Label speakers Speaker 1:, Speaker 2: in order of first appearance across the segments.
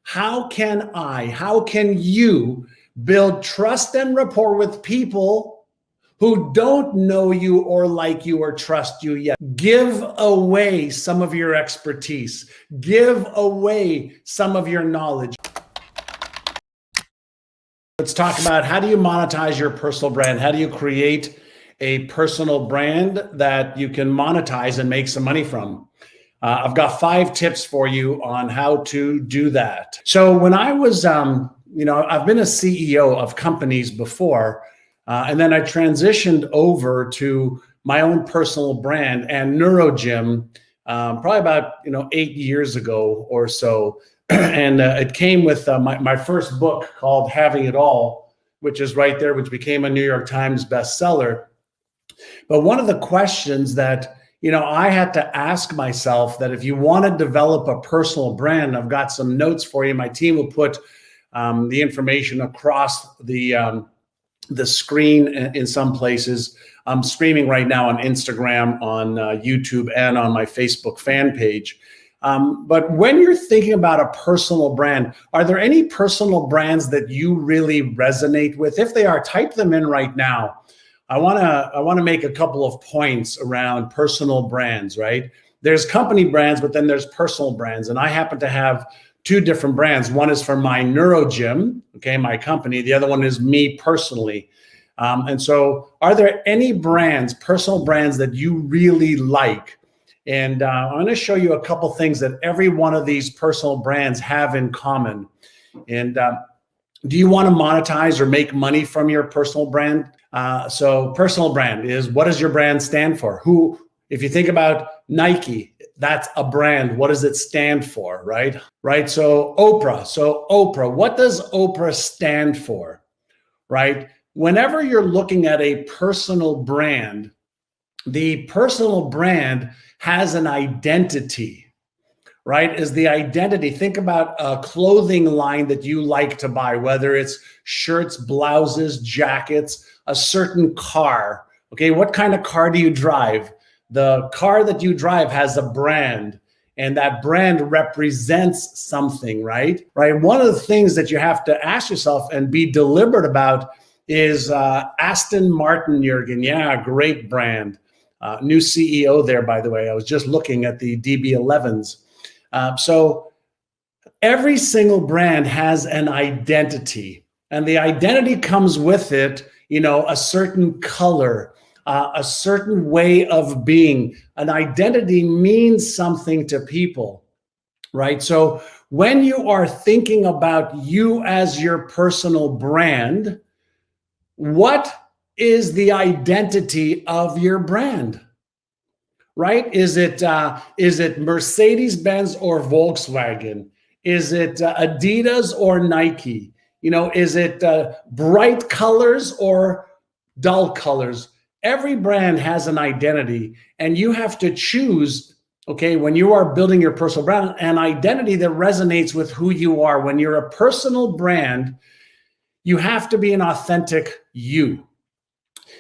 Speaker 1: How can you build trust and rapport with people who don't know you or like you or trust you yet? Give away some of your expertise. Give away some of your knowledge. Let's talk about how do you monetize your personal brand? How do you create a personal brand that you can monetize and make some money from? I've got 5 tips for you on how to do that. So when I was, I've been a CEO of companies before, and then I transitioned over to my own personal brand and NeuroGym, probably about 8 years ago or so. And it came with my first book called Having It All, which is right there, which became a New York Times bestseller. But one of the questions that I had to ask myself, that if you want to develop a personal brand, I've got some notes for you. My team will put the information across the screen in some places. I'm streaming right now on Instagram, on YouTube, and on my Facebook fan page. But when you're thinking about a personal brand, are there any personal brands that you really resonate with? If they are, type them in right now. I want to make a couple of points around personal brands, right? There's company brands, but then there's personal brands. And I happen to have 2 different brands. One is for my NeuroGym, okay, my company. The other one is me personally. And so are there any brands, personal brands, that you really like? And I'm going to show you a couple things that every one of these personal brands have in common. And do you want to monetize or make money from your personal brand? So personal brand is, what does your brand stand for? If you think about Nike, that's a brand. What does it stand for, right? Right. So Oprah, what does Oprah stand for, right? Whenever you're looking at a personal brand, the personal brand has an identity, right? Is the identity. Think about a clothing line that you like to buy, whether it's shirts, blouses, jackets, a certain car. Okay, what kind of car do you drive? The car that you drive has a brand, and that brand represents something, right? Right. One of the things that you have to ask yourself and be deliberate about is Aston Martin, Jürgen. Yeah, great brand. New CEO there, by the way. I was just looking at the DB11s. So every single brand has an identity, and the identity comes with it, a certain color, a certain way of being. An identity means something to people, right? So when you are thinking about you as your personal brand, what is the identity of your brand? Right? Is it Mercedes-Benz or Volkswagen? Is it Adidas or Nike? Is it bright colors or dull colors? Every brand has an identity, and you have to choose, okay, when you are building your personal brand, an identity that resonates with who you are. When you're a personal brand, you have to be an authentic you.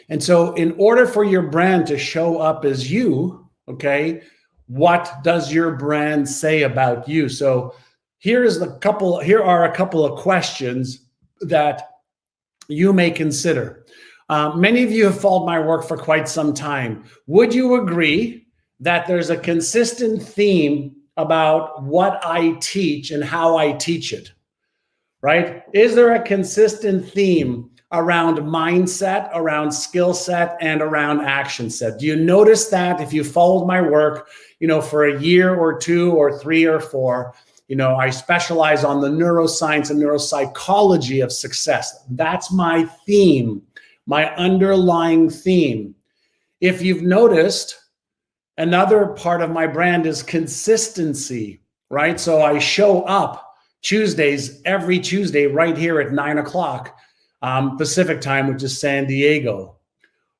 Speaker 1: And so in order for your brand to show up as you, okay, what does your brand say about you? So here are a couple of questions that you may consider. Many of you have followed my work for quite some time. Would you agree that there's a consistent theme about what I teach and how I teach it? Right? Is there a consistent theme around mindset, around skill set, and around action set? Do you notice that if you followed my work, for a year or 2 or 3 or 4, I specialize on the neuroscience and neuropsychology of success. That's my theme, my underlying theme. If you've noticed, another part of my brand is consistency, right? So I show up Tuesdays, every Tuesday, right here at 9 o'clock Pacific time, which is San Diego,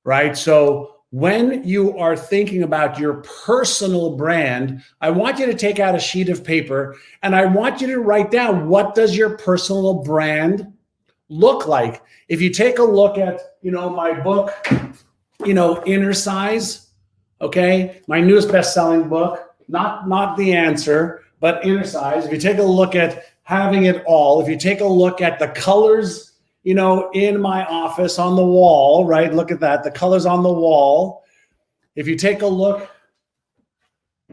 Speaker 1: right? So when you are thinking about your personal brand, I want you to take out a sheet of paper and I want you to write down, what does your personal brand look like? If you take a look at, my book, Inner Size, okay, my newest best-selling book, not The Answer, but Inner Size. If you take a look at having it all. If you take a look at the colors, in my office on the wall, right? Look at that, the colors on the wall. If you take a look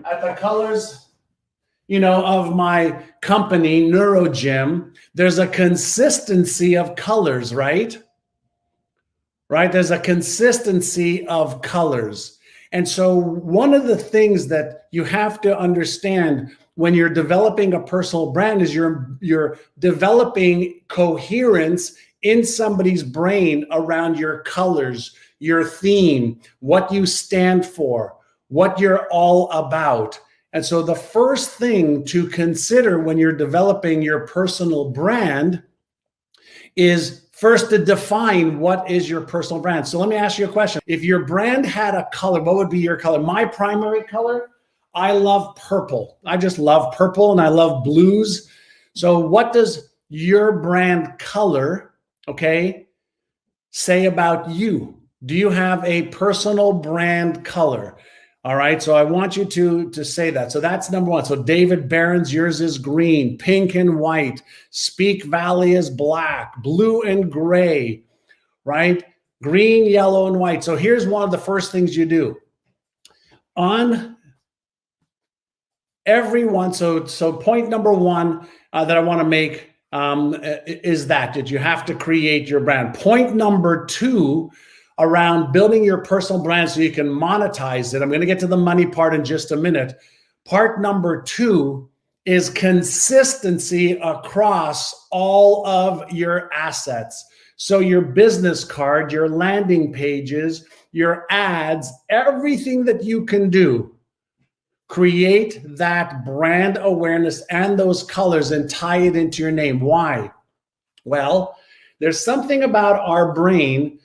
Speaker 1: at the colors, of my company, NeuroGym, there's a consistency of colors, right? Right? There's a consistency of colors. And so one of the things that you have to understand when you're developing a personal brand is you're developing coherence in somebody's brain around your colors, your theme, what you stand for, what you're all about. And so the first thing to consider when you're developing your personal brand is first to define what is your personal brand. So let me ask you a question. If your brand had a color, what would be your color? My primary color, I love purple. I just love purple and I love blues. So what does your brand color, say about you? Do you have a personal brand color? All right, so I want you to say that. So that's number one. So David Barron's, yours is green, pink and white. Speak Valley is black, blue and gray, right? Green, yellow, and white. So here's one of the first things you do. On everyone, so point number one that I want to make is that you have to create your brand. Point number two, around building your personal brand so you can monetize it. I'm going to get to the money part in just a minute. Part number two is consistency across all of your assets. So your business card, your landing pages, your ads, everything that you can do, create that brand awareness and those colors and tie it into your name. Why? Well, there's something about our brain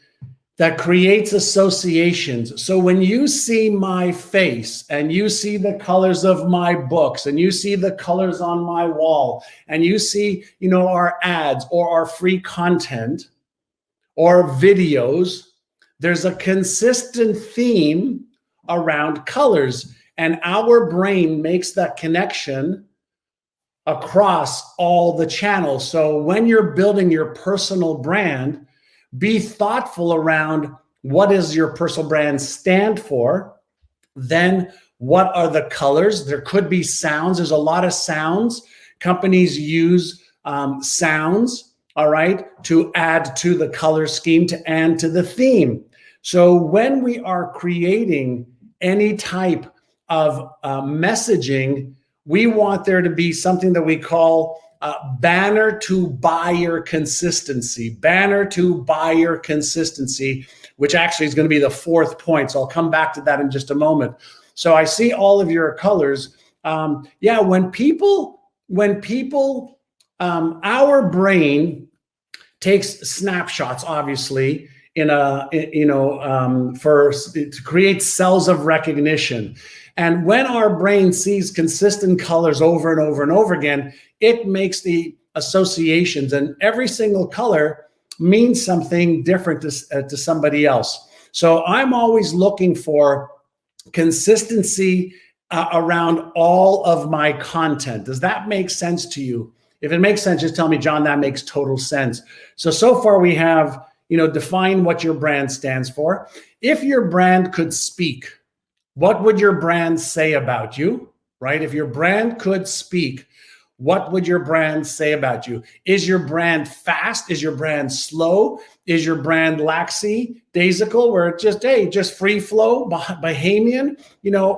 Speaker 1: that creates associations. So when you see my face and you see the colors of my books and you see the colors on my wall and you see, our ads or our free content or videos, there's a consistent theme around colors, and our brain makes that connection across all the channels. So when you're building your personal brand, be thoughtful around what does your personal brand stand for. Then what are the colors? There could be sounds. There's a lot of sounds. Companies use sounds, all right, to add to the color scheme, to add to the theme. So when we are creating any type of messaging, we want there to be something that we call banner to buyer consistency, which actually is going to be the fourth point. So I'll come back to that in just a moment. So I see all of your colors. When people, our brain takes snapshots, obviously, to create cells of recognition. And when our brain sees consistent colors over and over and over again, it makes the associations, and every single color means something different to somebody else. So I'm always looking for consistency around all of my content. Does that make sense to you? If it makes sense, just tell me, John, that makes total sense. So far we have, define what your brand stands for. If your brand could speak, what would your brand say about you, right? If your brand could speak, what would your brand say about you? Is your brand fast? Is your brand slow? Is your brand lackadaisical, where it's just free flow, Bahamian,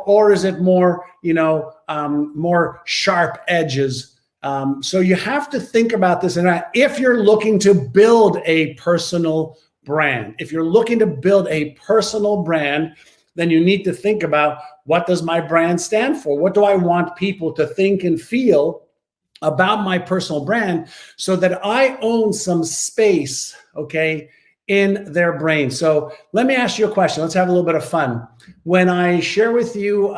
Speaker 1: or is it more, more sharp edges? So you have to think about this. And if you're looking to build a personal brand, then you need to think about, what does my brand stand for? What do I want people to think and feel about my personal brand, so that I own some space, in their brain? So let me ask you a question. Let's have a little bit of fun. When I share with you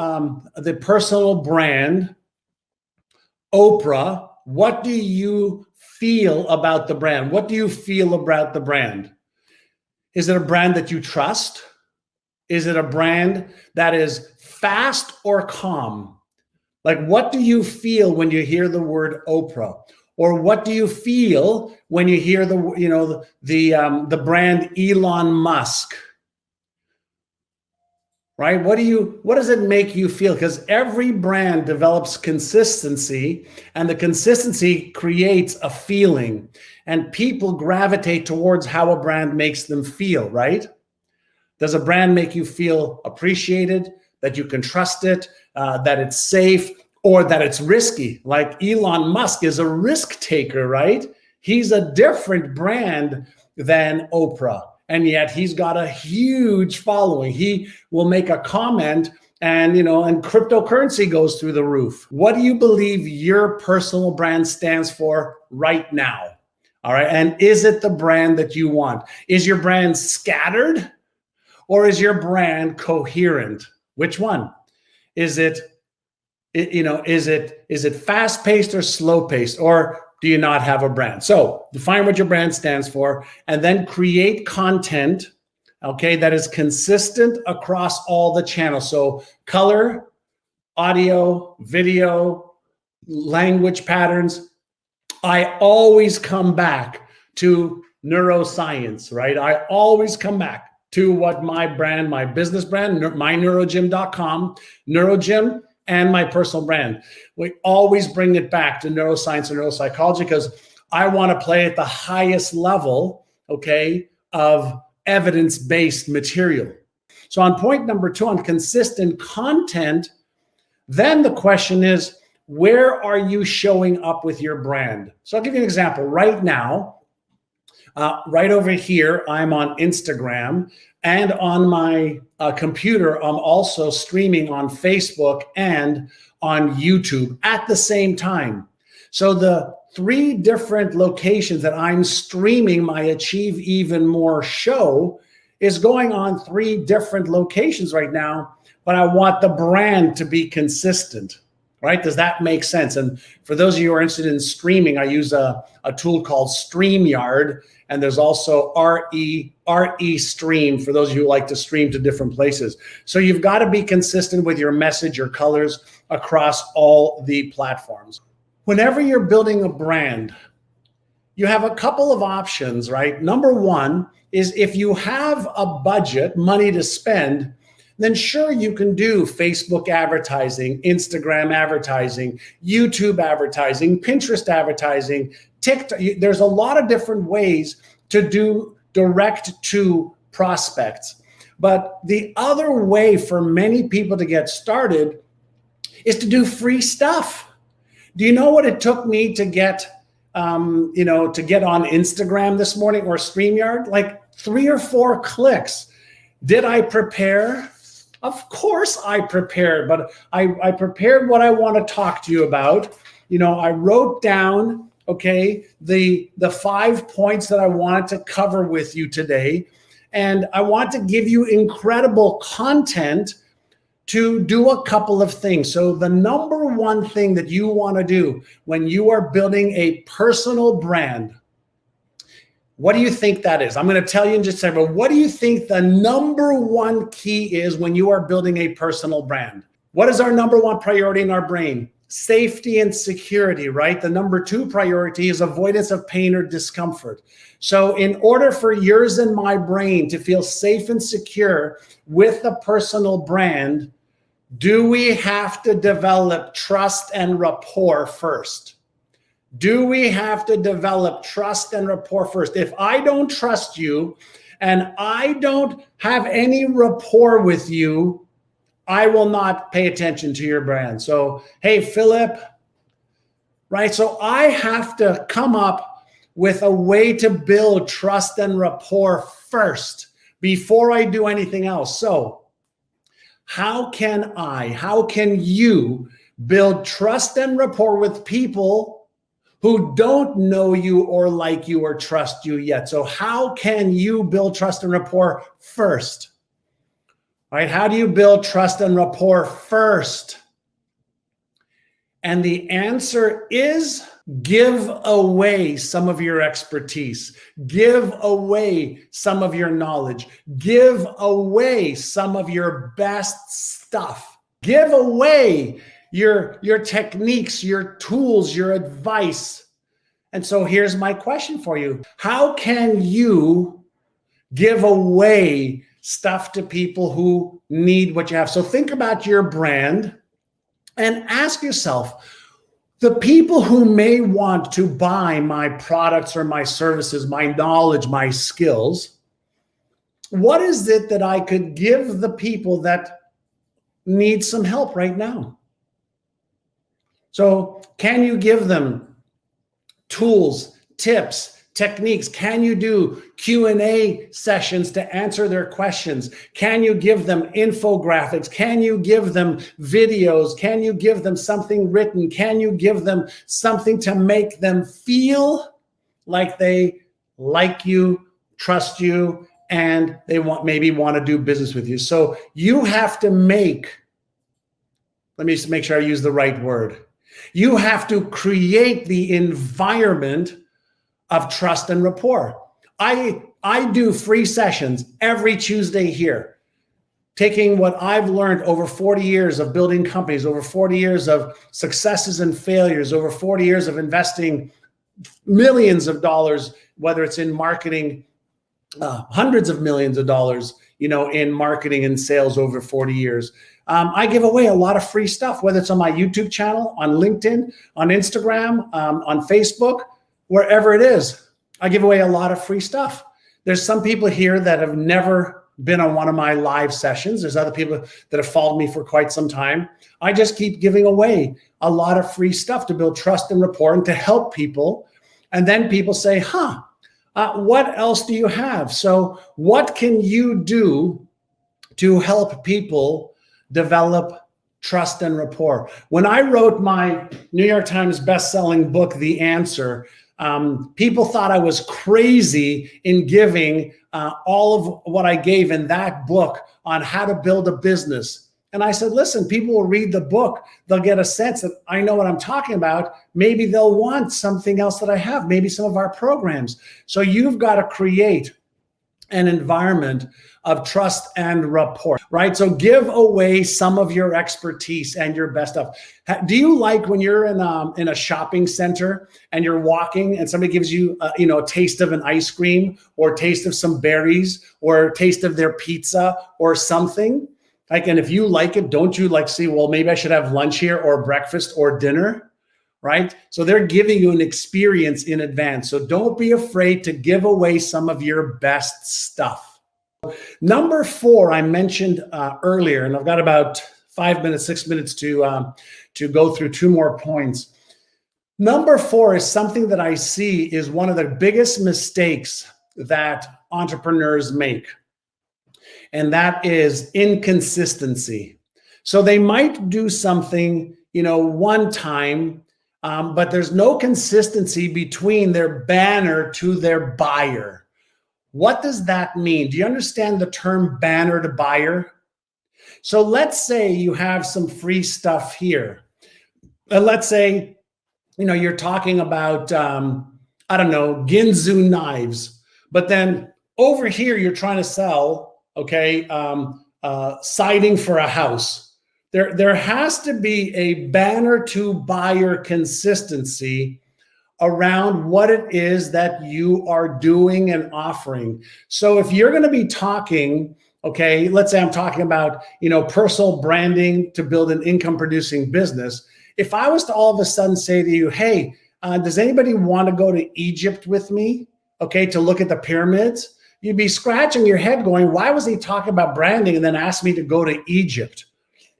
Speaker 1: the personal brand, Oprah, what do you feel about the brand? What do you feel about the brand? Is it a brand that you trust? Is it a brand that is fast or calm? Like, what do you feel when you hear the word Oprah? Or what do you feel when you hear the brand Elon Musk? Right? What does it make you feel? Because every brand develops consistency, and the consistency creates a feeling, and people gravitate towards how a brand makes them feel, right? Does a brand make you feel appreciated, that you can trust it, that it's safe, or that it's risky? Like Elon Musk is a risk taker, right? He's a different brand than Oprah. And yet he's got a huge following. He will make a comment and cryptocurrency goes through the roof. What do you believe your personal brand stands for right now? All right. And is it the brand that you want? Is your brand scattered or is your brand coherent? Which one? Is it fast paced or slow paced, or do you not have a brand? So define what your brand stands for, and then create content, okay, that is consistent across all the channels. So color, audio, video, language patterns. I always come back to neuroscience, right? I always come back to what my brand, my business brand, myneurogym.com, Neurogym, and my personal brand. We always bring it back to neuroscience and neuropsychology because I want to play at the highest level, okay, of evidence-based material. So on point number 2, on consistent content, then the question is, where are you showing up with your brand? So I'll give you an example. Right now, right over here, I'm on Instagram, and on my computer, I'm also streaming on Facebook and on YouTube at the same time. So the 3 different locations that I'm streaming my Achieve Even More show is going on 3 different locations right now, but I want the brand to be consistent. Right? Does that make sense? And for those of you who are interested in streaming, I use a tool called StreamYard, and there's also RE Stream for those of you who like to stream to different places. So you've got to be consistent with your message, your colors across all the platforms. Whenever you're building a brand, you have a couple of options, right? Number 1 is if you have a budget, money to spend, then sure, you can do Facebook advertising, Instagram advertising, YouTube advertising, Pinterest advertising, TikTok. There's a lot of different ways to do direct to prospects. But the other way for many people to get started is to do free stuff. Do you know what it took me to get, to get on Instagram this morning or StreamYard? Like 3 or 4 clicks. Did I prepare? Of course I prepared, but I prepared what I want to talk to you about. I wrote down, okay, the 5 points that I wanted to cover with you today. And I want to give you incredible content to do a couple of things. So the number 1 thing that you want to do when you are building a personal brand, what do you think that is? I'm going to tell you in just a second, but what do you think the number 1 key is when you are building a personal brand? What is our number 1 priority in our brain? Safety and security, right? The number 2 priority is avoidance of pain or discomfort. So in order for yours and my brain to feel safe and secure with a personal brand, do we have to develop trust and rapport first? Do we have to develop trust and rapport first? If I don't trust you and I don't have any rapport with you, I will not pay attention to your brand. So, hey, Philip, right? So I have to come up with a way to build trust and rapport first before I do anything else. So how can you build trust and rapport with people who don't know you or like you or trust you yet? So how can you build trust and rapport first? All right, how do you build trust and rapport first? And the answer is give away some of your expertise. Give away some of your knowledge. Give away some of your best stuff. Give away your techniques, your tools, your advice. And so here's my question for you. How can you give away stuff to people who need what you have? So think about your brand and ask yourself, the people who may want to buy my products or my services, my knowledge, my skills, what is it that I could give the people that need some help right now? So can you give them tools, tips, techniques? Can you do Q&A sessions to answer their questions? Can you give them infographics? Can you give them videos? Can you give them something written? Can you give them something to make them feel like they like you, trust you, and they maybe want to do business with you? So you have to let me just make sure I use the right word. You have to create the environment of trust and rapport. I do free sessions every Tuesday here, taking what I've learned over 40 years of building companies, over 40 years of successes and failures, over 40 years of investing millions of dollars, whether it's in marketing, hundreds of millions of dollars, in marketing and sales over 40 years. I give away a lot of free stuff, whether it's on my YouTube channel, on LinkedIn, on Instagram, on Facebook, wherever it is. I give away a lot of free stuff. There's some people here that have never been on one of my live sessions. There's other people that have followed me for quite some time. I just keep giving away a lot of free stuff to build trust and rapport and to help people. And then people say, what else do you have? So what can you do to help people develop trust and rapport? When I wrote my New York Times bestselling book, The Answer, people thought I was crazy in giving all of what I gave in that book on how to build a business. And I said, listen, people will read the book. They'll get a sense that I know what I'm talking about. Maybe they'll want something else that I have, maybe some of our programs. So you've got to create an environment of trust and rapport, right? So give away some of your expertise and your best stuff. Do you like when you're in a shopping center and you're walking and somebody gives you a taste of an ice cream or a taste of some berries or a taste of their pizza or something? And if you like it, don't you see, well, maybe I should have lunch here or breakfast or dinner, right? So they're giving you an experience in advance. So don't be afraid to give away some of your best stuff. Number 4, I mentioned earlier, and I've got about 5 minutes, 6 minutes to go through 2 more points. Number 4 is something that I see is one of the biggest mistakes that entrepreneurs make. And that is inconsistency. So they might do something, one time, but there's no consistency between their banner to their buyer. What does that mean? Do you understand the term banner to buyer? So let's say you have some free stuff here. Let's say, you're talking about, Ginzu knives, but then over here, you're trying to sell siding for a house. There has to be a banner to buyer consistency around what it is that you are doing and offering. So if you're going to be talking, let's say I'm talking about, personal branding to build an income producing business. If I was to all of a sudden say to you, hey, does anybody want to go to Egypt with me? To look at the pyramids? You'd be scratching your head going, why was he talking about branding and then asked me to go to Egypt?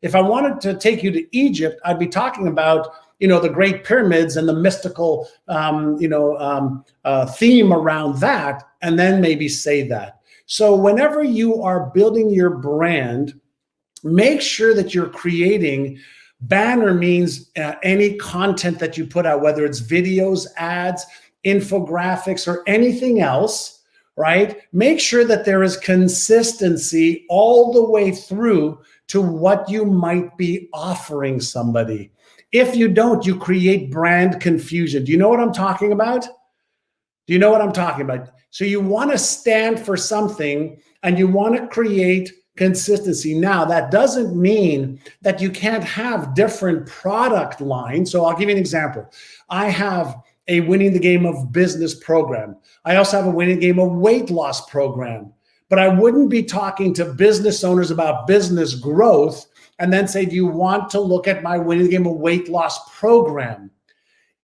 Speaker 1: If I wanted to take you to Egypt, I'd be talking about, the Great Pyramids and the mystical, theme around that, and then maybe say that. So whenever you are building your brand, make sure that you're creating banner means any content that you put out, whether it's videos, ads, infographics, or anything else. Right? Make sure that there is consistency all the way through to what you might be offering somebody. If you don't, you create brand confusion. Do you know what I'm talking about? So you want to stand for something and you want to create consistency. Now, that doesn't mean that you can't have different product lines. So I'll give you an example. I have a winning the game of business program. I also have a winning game of weight loss program. But I wouldn't be talking to business owners about business growth and then say, do you want to look at my winning the game of weight loss program?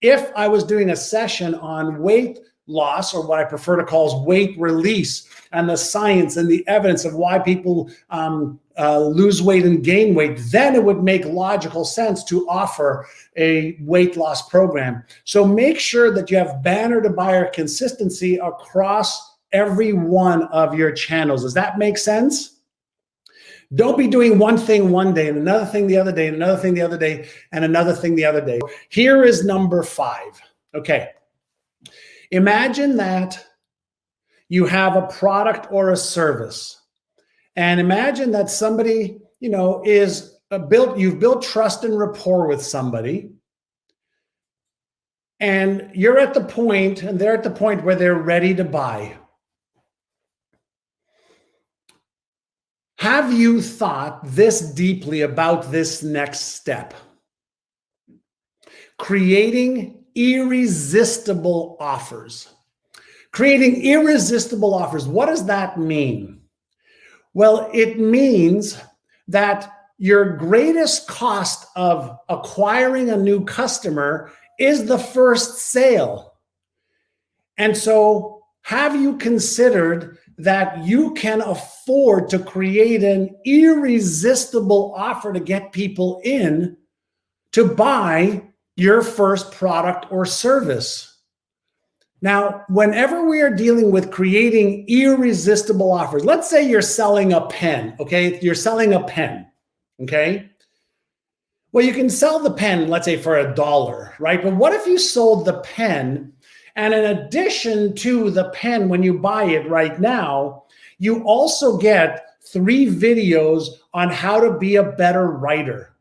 Speaker 1: If I was doing a session on weight loss, or what I prefer to call is weight release, and the science and the evidence of why people lose weight and gain weight, then it would make logical sense to offer a weight loss program. So make sure that you have banner to buyer consistency across every one of your channels. Does that make sense? Don't be doing one thing one day and another thing the other day and another thing the other day and another thing the other day. Here is number 5. Okay. Imagine that you have a product or a service, and imagine that somebody, you've built trust and rapport with somebody, and you're at the point, and they're at the point where they're ready to buy. Have you thought this deeply about this next step? Creating irresistible offers. Creating irresistible offers. What does that mean? Well, it means that your greatest cost of acquiring a new customer is the first sale. And so have you considered that you can afford to create an irresistible offer to get people in to buy your first product or service? Now, whenever we are dealing with creating irresistible offers, let's say you're selling a pen, okay? You're selling a pen, okay? Well, you can sell the pen, let's say for $1, right? But what if you sold the pen, and in addition to the pen, when you buy it right now, you also get 3 videos on how to be a better writer,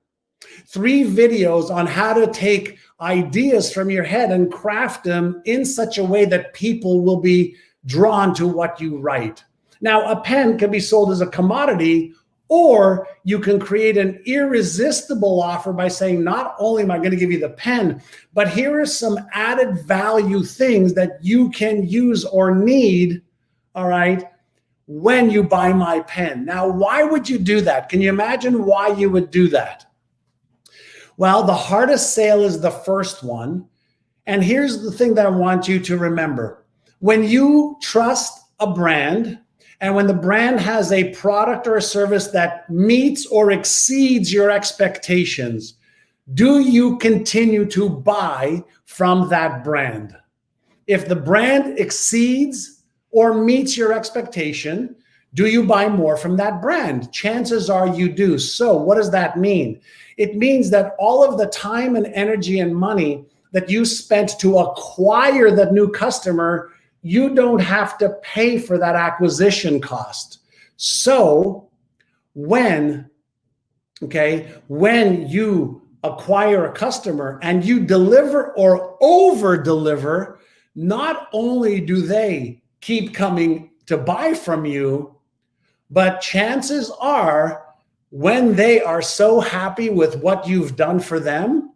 Speaker 1: 3 videos on how to take ideas from your head and craft them in such a way that people will be drawn to what you write. Now, a pen can be sold as a commodity, or you can create an irresistible offer by saying, not only am I going to give you the pen, but here are some added value things that you can use or need, all right, when you buy my pen. Now, why would you do that? Can you imagine why you would do that? Well, the hardest sale is the first one. And here's the thing that I want you to remember. When you trust a brand, and when the brand has a product or a service that meets or exceeds your expectations, do you continue to buy from that brand? If the brand exceeds or meets your expectation, do you buy more from that brand? Chances are you do. So what does that mean? It means that all of the time and energy and money that you spent to acquire that new customer, you don't have to pay for that acquisition cost. So when you acquire a customer and you deliver or over deliver, not only do they keep coming to buy from you, but chances are when they are so happy with what you've done for them,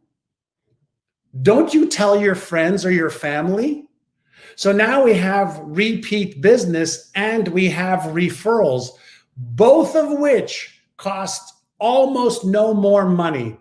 Speaker 1: don't you tell your friends or your family? So now we have repeat business and we have referrals, both of which cost almost no more money.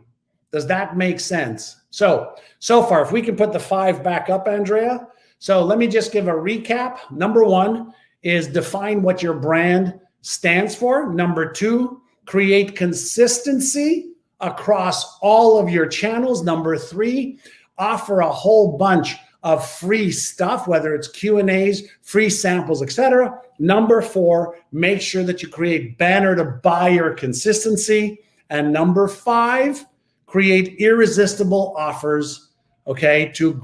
Speaker 1: Does that make sense? So far, if we can put the 5 back up, Andrea. So let me just give a recap. Number 1 is define what your brand stands for. Number 2, create consistency across all of your channels. Number 3, offer a whole bunch of free stuff, whether it's Q&As, free samples, etc. Number 4, make sure that you create banner to buyer consistency. And number 5, create irresistible offers, okay, to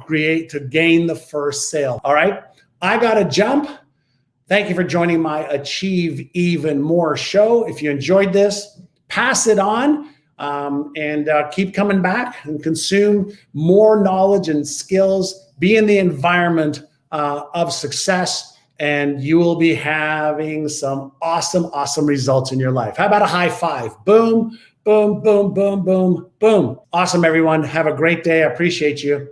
Speaker 1: gain the first sale. All right, I got to jump. Thank you for joining my Achieve Even More show. If you enjoyed this, pass it on. And keep coming back and consume more knowledge and skills. Be in the environment of success, and you will be having some awesome results in your life. How about a high 5? Boom, boom, boom, boom, boom, boom. Awesome, everyone. Have a great day. I appreciate you.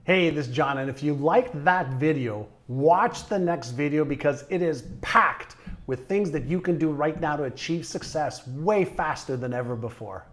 Speaker 1: Hey, this is John, and if you liked that video, watch the next video because it is packed with things that you can do right now to achieve success way faster than ever before.